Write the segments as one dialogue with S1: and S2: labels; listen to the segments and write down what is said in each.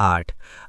S1: 8,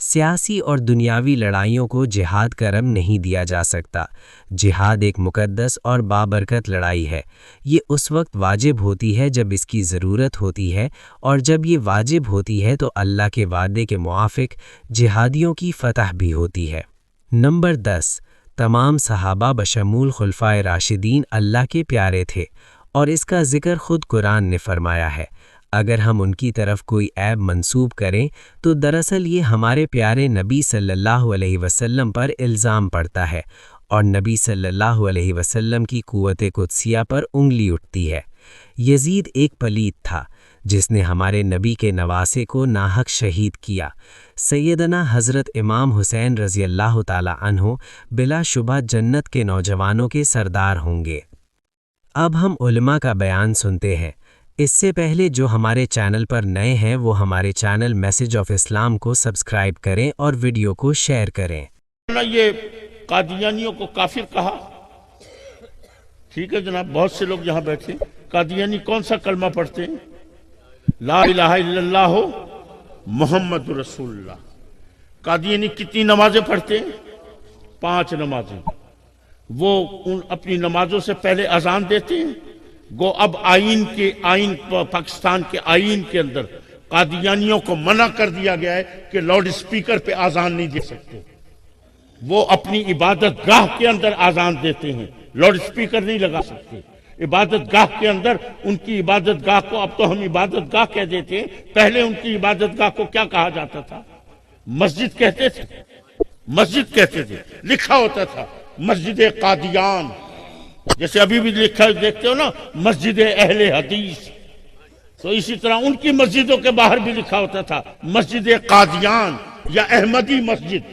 S1: سیاسی اور دنیاوی لڑائیوں کو جہاد کا رنگ نہیں دیا جا سکتا۔ جہاد ایک مقدس اور بابرکت لڑائی ہے۔ یہ اس وقت واجب ہوتی ہے جب اس کی ضرورت ہوتی ہے، اور جب یہ واجب ہوتی ہے تو اللہ کے وعدے کے موافق جہادیوں کی فتح بھی ہوتی ہے۔ نمبر 10، تمام صحابہ بشمول خلفائے راشدین اللہ کے پیارے تھے، اور اس کا ذکر خود قرآن نے فرمایا ہے۔ اگر ہم ان کی طرف کوئی عیب منسوب کریں تو دراصل یہ ہمارے پیارے نبی صلی اللہ علیہ وسلم پر الزام پڑتا ہے، اور نبی صلی اللہ علیہ وسلم کی قوت قدسیہ پر انگلی اٹھتی ہے۔ یزید ایک پلید تھا جس نے ہمارے نبی کے نواسے کو ناحق شہید کیا۔ سیدنا حضرت امام حسین رضی اللہ تعالی عنہ بلا شبہ جنت کے نوجوانوں کے سردار ہوں گے۔ اب ہم علماء کا بیان سنتے ہیں۔ اس سے پہلے جو ہمارے چینل پر نئے ہیں وہ ہمارے چینل میسج آف اسلام کو سبسکرائب کریں اور ویڈیو کو شیئر کریں۔
S2: یہ قادیانیوں کو کافر کہا، ٹھیک ہے جناب، بہت سے لوگ یہاں بیٹھے، قادیانی کون سا کلمہ پڑھتے ہیں؟ لا الہ الا اللہ محمد رسول اللہ۔ قادیانی کتنی نمازیں پڑھتے ہیں؟ 5 نمازیں۔ وہ اپنی نمازوں سے پہلے اذان دیتے ہیں۔ گو اب آئین پاکستان کے آئین کے اندر قادیانیوں کو منع کر دیا گیا ہے کہ لاؤڈ اسپیکر پہ اذان نہیں دے سکتے۔ وہ اپنی عبادت گاہ کے اندر اذان دیتے ہیں، لاؤڈ اسپیکر نہیں لگا سکتے۔ عبادت گاہ کے اندر ان کی عبادت گاہ کو، اب تو ہم عبادت گاہ کہہ دیتے ہیں، پہلے ان کی عبادت گاہ کو کیا کہا جاتا تھا؟ مسجد کہتے تھے، مسجد کہتے تھے، لکھا ہوتا تھا مسجد قادیان، جیسے ابھی بھی لکھا دیکھتے ہو نا مسجد اہل حدیث، تو اسی طرح ان کی مسجدوں کے باہر بھی لکھا ہوتا تھا مسجد قادیان یا احمدی مسجد،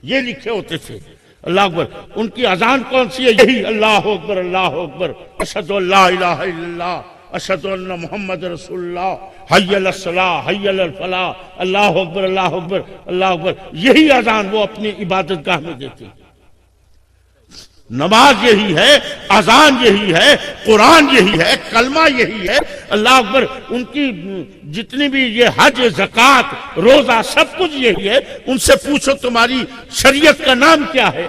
S2: یہ لکھے ہوتے تھے۔ اللہ اکبر۔ ان کی اذان کون سی ہے؟ یہی اللہ اکبر اللہ اکبر، اشہد ان لا الہ الا اللہ، اشہد ان محمد رسول اللہ، حی علی الصلاۃ حی علی الفلاح، اللہ اکبر اللہ اکبر اللہ اکبر۔ یہی اذان وہ اپنی عبادت گاہ میں دیتے ہیں۔ نماز یہی ہے، اذان یہی ہے، قرآن یہی ہے، کلمہ یہی ہے، اللہ اکبر۔ ان کی جتنی بھی یہ حج، زکوٰۃ، روزہ، سب کچھ یہی ہے۔ ان سے پوچھو تمہاری شریعت کا نام کیا ہے؟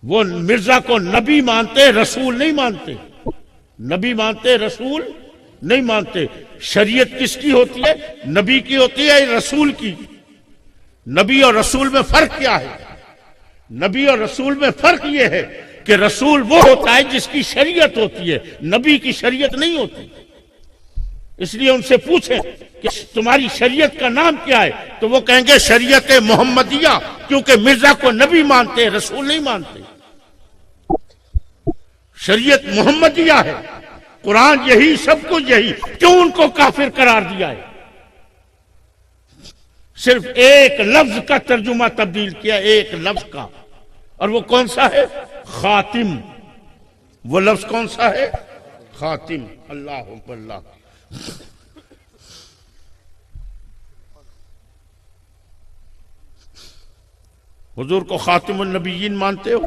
S2: وہ مرزا کو نبی مانتے، رسول نہیں مانتے۔ نبی مانتے، رسول نہیں مانتے۔ شریعت کس کی ہوتی ہے؟ نبی کی ہوتی ہے، رسول کی؟ نبی اور رسول میں فرق کیا ہے؟ نبی اور رسول میں فرق یہ ہے کہ رسول وہ ہوتا ہے جس کی شریعت ہوتی ہے، نبی کی شریعت نہیں ہوتی۔ اس لیے ان سے پوچھیں کہ تمہاری شریعت کا نام کیا ہے، تو وہ کہیں گے شریعت محمدیہ، کیونکہ مرزا کو نبی مانتے، رسول نہیں مانتے۔ شریعت محمدیہ ہے، قرآن یہی، سب کچھ یہی، کیوں ان کو کافر قرار دیا ہے؟ صرف ایک لفظ کا ترجمہ تبدیل کیا، ایک لفظ کا، اور وہ کون سا ہے؟ خاتم۔ وہ لفظ کون سا ہے؟ خاتم۔ اللہ اکبر اللہ۔ حضور کو خاتم النبیین مانتے ہو؟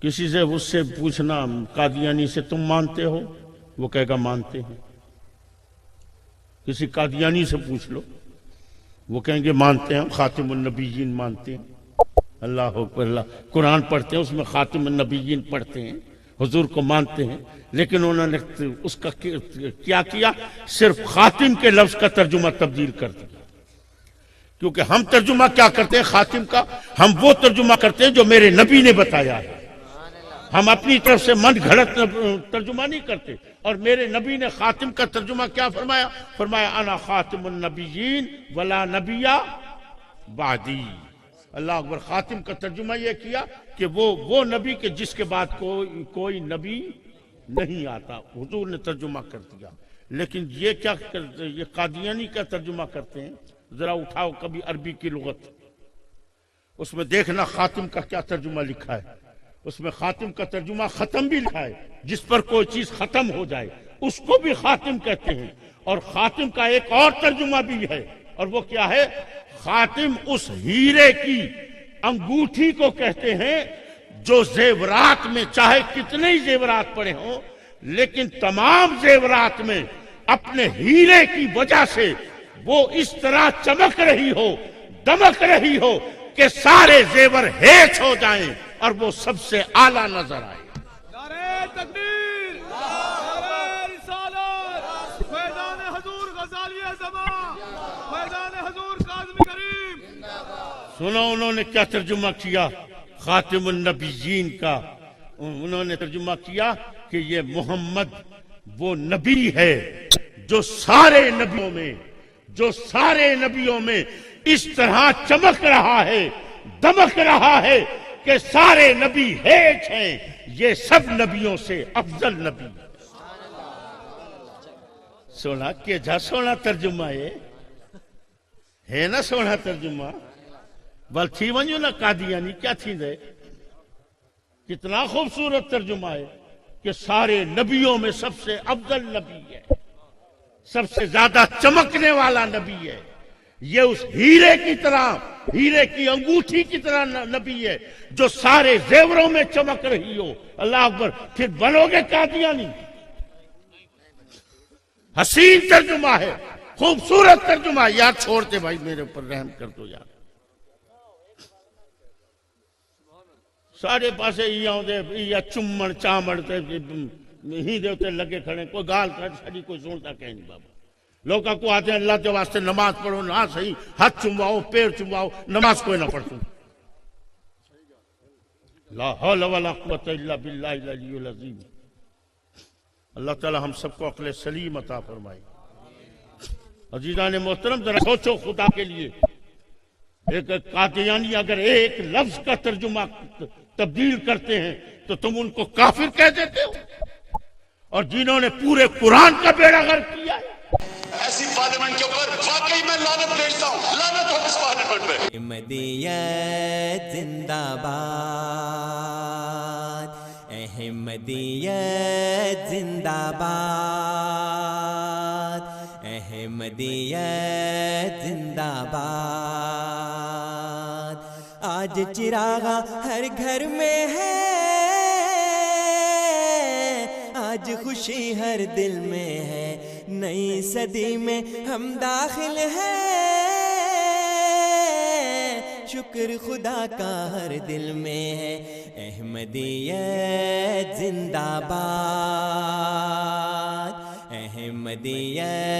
S2: کسی سے اس سے پوچھنا قادیانی سے تم مانتے ہو، وہ کہے گا مانتے ہیں۔ کسی قادیانی سے پوچھ لو، وہ کہیں گے مانتے ہیں، خاتم النبیین مانتے ہیں۔ اللہ اکبر اللہ۔ قرآن پڑھتے ہیں، اس میں خاتم النبیین پڑھتے ہیں، حضور کو مانتے ہیں، لیکن انہوں نے اس کا کیا کیا؟ صرف خاتم کے لفظ کا ترجمہ تبدیل کر دیا۔ کیونکہ ہم ترجمہ کیا کرتے ہیں خاتم کا؟ ہم وہ ترجمہ کرتے ہیں جو میرے نبی نے بتایا ہے۔ ہم اپنی طرف سے من گھڑت ترجمہ نہیں کرتے۔ اور میرے نبی نے خاتم کا ترجمہ کیا فرمایا؟ فرمایا انا خاتم النبیین ولا نبی بعدی۔ اللہ اکبر۔ خاتم کا ترجمہ یہ کیا کہ وہ نبی کے جس کے بعد کوئی نبی نہیں آتا، حضور نے ترجمہ کر دیا۔ لیکن یہ کیا کرتے؟ یہ قادیانی کا ترجمہ کرتے ہیں۔ ذرا اٹھاؤ کبھی عربی کی لغت، اس میں دیکھنا خاتم کا کیا ترجمہ لکھا ہے۔ اس میں خاتم کا ترجمہ ختم بھی لکھا ہے، جس پر کوئی چیز ختم ہو جائے اس کو بھی خاتم کہتے ہیں۔ اور خاتم کا ایک اور ترجمہ بھی ہے، اور وہ کیا ہے؟ خاتم اس ہیرے کی انگوٹھی کو کہتے ہیں جو زیورات میں چاہے کتنے ہی زیورات پڑے ہوں، لیکن تمام زیورات میں اپنے ہیرے کی وجہ سے وہ اس طرح چمک رہی ہو، دمک رہی ہو کہ سارے زیور ہیچ ہو جائیں اور وہ سب سے اعلیٰ نظر آئے۔
S3: نعرہ تکبیر، نعرہ رسالت، فیضان حضور غزالی زمان، فیضان حضور کاظمی کریم۔
S2: سنو انہوں نے کیا ترجمہ کیا خاتم النبیین کا، انہوں نے ترجمہ کیا کہ یہ محمد وہ نبی ہے جو سارے نبیوں میں اس طرح چمک رہا ہے، دمک رہا ہے کہ سارے نبی ہیچ ہیں، یہ سب نبیوں سے افضل نبی ہے۔ سونا کہ جا سونا ترجمہ ہے نا، سونا ترجمہ بل تھی ونجو نا قادیانی کیا تھی دے، کتنا خوبصورت ترجمہ ہے کہ سارے نبیوں میں سب سے افضل نبی ہے، سب سے زیادہ چمکنے والا نبی ہے، یہ اس ہیرے کی طرح، ہیرے کی انگوٹھی کی طرح نبی ہے جو سارے زیوروں میں چمک رہی ہو۔ اللہ اکبر، پھر بنو گے قادیانی؟ حسین ترجمہ ہے، خوبصورت ترجمہ۔ یار چھوڑتے بھائی، میرے اوپر رحم کر دو یار۔ سارے پاسے یہ چمڑ چامڑ ہی دے لگے کھڑے، کوئی گال کر ساری کوئی سنتا کہ نہیں بابا۔ لوگوں کو آتے ہیں اللہ کے واسطے نماز پڑھو، نہ صحیح ہاتھ چمواؤ، پیر چمواؤ، نماز کوئی نہ پڑھو۔ لا حول ولا قوت الا باللہ العلی العظیم۔ اللہ تعالی ہم سب کو عقل سلیم عطا فرمائے۔ عزیزان محترم، ذرا سوچو خدا کے لیے، ایک قادیانی اگر ایک لفظ کا ترجمہ تبدیل کرتے ہیں تو تم ان کو کافر کہہ دیتے ہو، اور جنہوں نے پورے قرآن کا بیڑا غرق کیا ہے۔
S4: ایسی پارلیمنٹ کے اوپر واقعی میں لعنت بھیجتا ہوں، لعنت ہو اس پارلیمنٹ پہ۔
S5: احمدیت زندہ باد، احمدیت زندہ باد، احمدیت زندہ باد۔ آج چراغاں ہر گھر میں ہے، آج خوشی ہر دل میں ہے، نئی صدی میں ہم داخل ہیں، شکر خدا کا ہر دل میں ہے۔ احمدیت زندہ باد، احمدیت